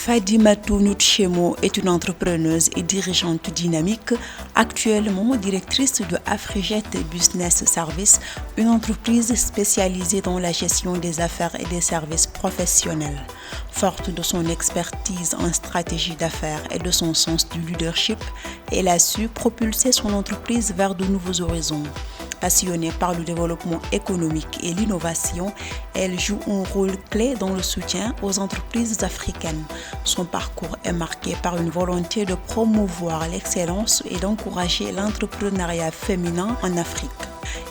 Fadimatou Noutchemo est une entrepreneuse et dirigeante dynamique, actuellement directrice de Afrijet Business Service, une entreprise spécialisée dans la gestion des affaires et des services professionnels. Forte de son expertise en stratégie d'affaires et de son sens du leadership, elle a su propulser son entreprise vers de nouveaux horizons. Passionnée par le développement économique et l'innovation, elle joue un rôle clé dans le soutien aux entreprises africaines. Son parcours est marqué par une volonté de promouvoir l'excellence et d'encourager l'entrepreneuriat féminin en Afrique.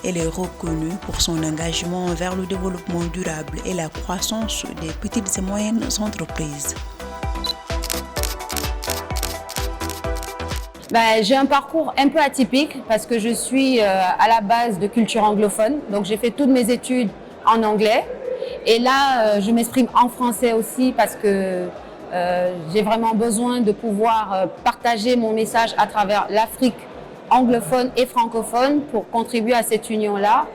Elle est reconnue pour son engagement vers le développement durable et la croissance des petites et moyennes entreprises. J'ai un parcours un peu atypique parce que je suis à la base de culture anglophone. Donc j'ai fait toutes mes études en anglais. Et là, je m'exprime en français aussi parce que j'ai vraiment besoin de pouvoir partager mon message à travers l'Afrique anglophone et francophone pour contribuer à cette union-là.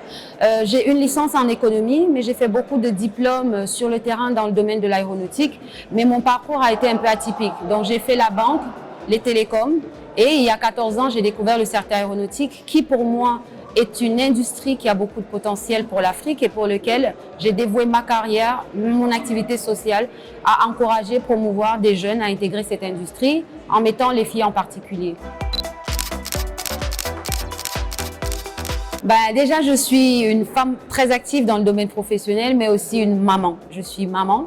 J'ai une licence en économie, mais j'ai fait beaucoup de diplômes sur le terrain dans le domaine de l'aéronautique. Mais mon parcours a été un peu atypique. Donc j'ai fait la banque, les télécoms. Et il y a 14 ans, j'ai découvert le secteur aéronautique qui, pour moi, est une industrie qui a beaucoup de potentiel pour l'Afrique et pour lequel j'ai dévoué ma carrière, mon activité sociale à encourager, promouvoir des jeunes à intégrer cette industrie en mettant les filles en particulier. Déjà, je suis une femme très active dans le domaine professionnel, mais aussi une maman. Je suis maman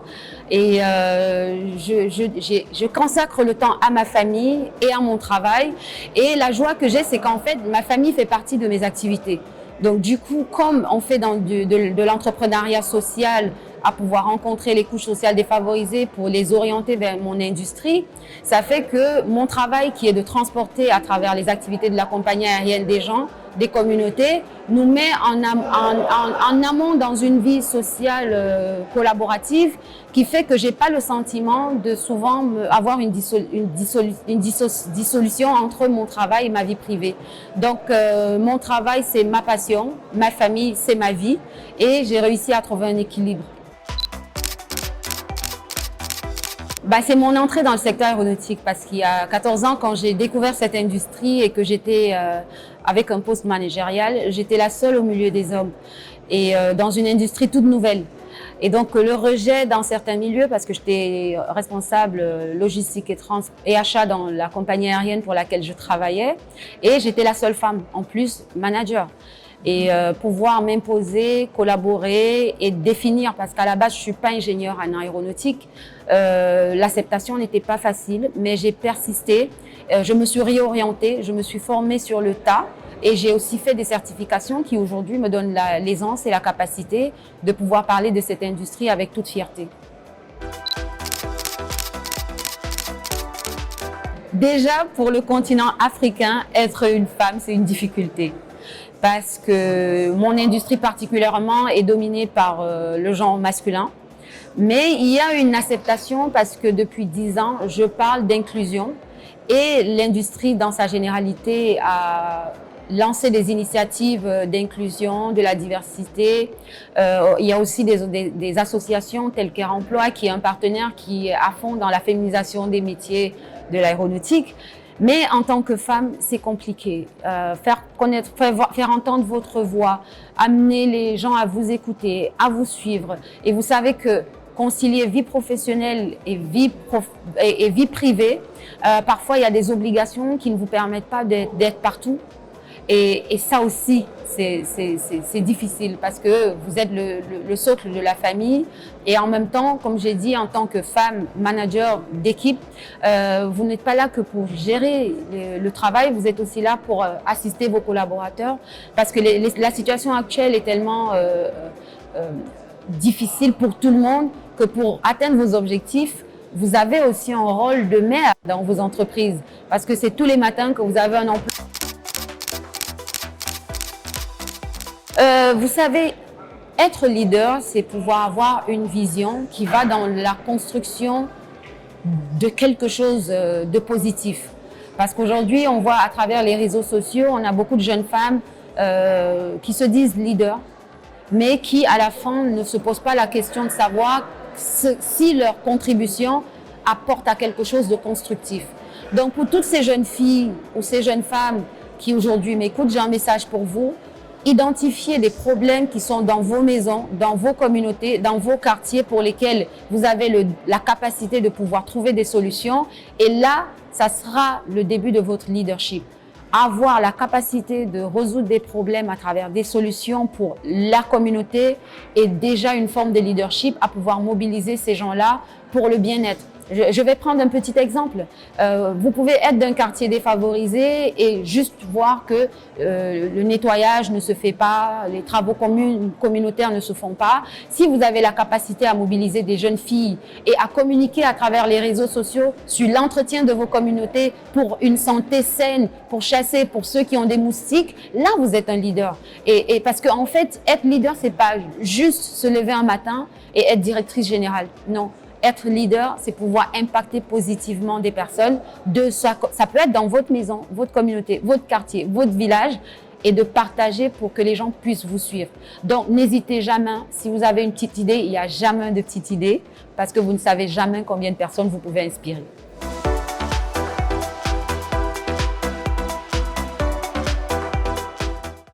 et je consacre le temps à ma famille et à mon travail. Et la joie que j'ai, c'est qu'en fait, ma famille fait partie de mes activités. Donc du coup, comme on fait de l'entrepreneuriat social, à pouvoir rencontrer les couches sociales défavorisées pour les orienter vers mon industrie, ça fait que mon travail qui est de transporter à travers les activités de la compagnie aérienne des gens, des communautés, nous met en amont dans une vie sociale collaborative qui fait que j'ai pas le sentiment de souvent avoir une dissolution entre mon travail et ma vie privée. Donc mon travail c'est ma passion, ma famille c'est ma vie et j'ai réussi à trouver un équilibre. C'est mon entrée dans le secteur aéronautique parce qu'il y a 14 ans, quand j'ai découvert cette industrie et que j'étais avec un poste managérial, j'étais la seule au milieu des hommes et dans une industrie toute nouvelle. Et donc le rejet dans certains milieux, parce que j'étais responsable logistique et achat dans la compagnie aérienne pour laquelle je travaillais, et j'étais la seule femme, en plus manager. Et pouvoir m'imposer, collaborer et définir, parce qu'à la base je suis pas ingénieure en aéronautique, l'acceptation n'était pas facile, mais j'ai persisté, je me suis réorientée, je me suis formée sur le tas et j'ai aussi fait des certifications qui aujourd'hui me donnent l'aisance et la capacité de pouvoir parler de cette industrie avec toute fierté. Déjà, pour le continent africain, être une femme, c'est une difficulté. Parce que mon industrie particulièrement est dominée par le genre masculin. Mais il y a une acceptation parce que depuis 10 ans, je parle d'inclusion et l'industrie dans sa généralité a lancé des initiatives d'inclusion, de la diversité. Il y a aussi des associations telles qu'Air Emploi qui est un partenaire qui est à fond dans la féminisation des métiers de l'aéronautique. Mais en tant que femme, c'est compliqué. Faire connaître, faire entendre votre voix, amener les gens à vous écouter, à vous suivre. Et vous savez que concilier vie professionnelle et vie privée, parfois il y a des obligations qui ne vous permettent pas d'être partout. Et ça aussi, c'est difficile parce que vous êtes le socle de la famille et en même temps, comme j'ai dit, en tant que femme manager d'équipe, vous n'êtes pas là que pour gérer le travail, vous êtes aussi là pour assister vos collaborateurs parce que la situation actuelle est tellement difficile pour tout le monde que pour atteindre vos objectifs, vous avez aussi un rôle de mère dans vos entreprises parce que c'est tous les matins que vous avez un emploi. Vous savez, être leader, c'est pouvoir avoir une vision qui va dans la construction de quelque chose de positif. Parce qu'aujourd'hui, on voit à travers les réseaux sociaux, on a beaucoup de jeunes femmes qui se disent leaders, mais qui, à la fin, ne se posent pas la question de savoir si leur contribution apporte à quelque chose de constructif. Donc pour toutes ces jeunes filles ou ces jeunes femmes qui aujourd'hui m'écoutent, j'ai un message pour vous. Identifiez des problèmes qui sont dans vos maisons, dans vos communautés, dans vos quartiers pour lesquels vous avez la capacité de pouvoir trouver des solutions. Et là, ça sera le début de votre leadership. Avoir la capacité de résoudre des problèmes à travers des solutions pour la communauté est déjà une forme de leadership à pouvoir mobiliser ces gens-là pour le bien-être. Je vais prendre un petit exemple. Vous pouvez être d'un quartier défavorisé et juste voir que le nettoyage ne se fait pas, les travaux communautaires ne se font pas. Si vous avez la capacité à mobiliser des jeunes filles et à communiquer à travers les réseaux sociaux sur l'entretien de vos communautés pour une santé saine, pour chasser, pour ceux qui ont des moustiques, là vous êtes un leader. Et parce que en fait, être leader, c'est pas juste se lever un matin et être directrice générale. Non. Être leader, c'est pouvoir impacter positivement des personnes. Ça peut être dans votre maison, votre communauté, votre quartier, votre village et de partager pour que les gens puissent vous suivre. Donc, n'hésitez jamais. Si vous avez une petite idée, il n'y a jamais de petite idée parce que vous ne savez jamais combien de personnes vous pouvez inspirer.